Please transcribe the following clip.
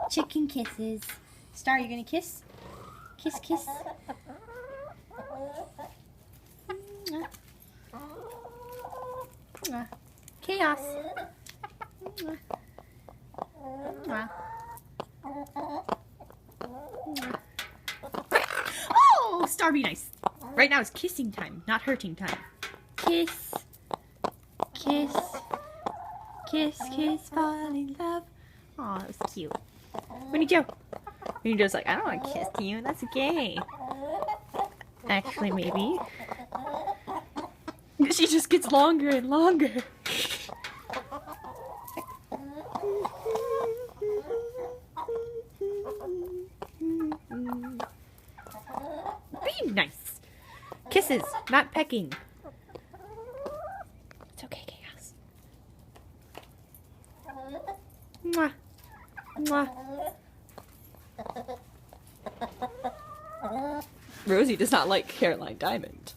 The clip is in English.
Chicken kisses. Star, you gonna kiss? Kiss, kiss. Mwah. Mwah. Chaos. Mwah. Mwah. Mwah. Oh, Star, be nice. Right now it's kissing time, not hurting time. Kiss. Kiss. Kiss, kiss, fall in love. Aw, that was cute. Winnie Joe. Winnie Joe's like, I don't want to kiss you. That's gay. Actually, maybe. She just gets longer and longer. Be nice. Kisses, not pecking. It's okay, Chaos. Mwah. Mwah. Rosie does not like Caroline Diamond.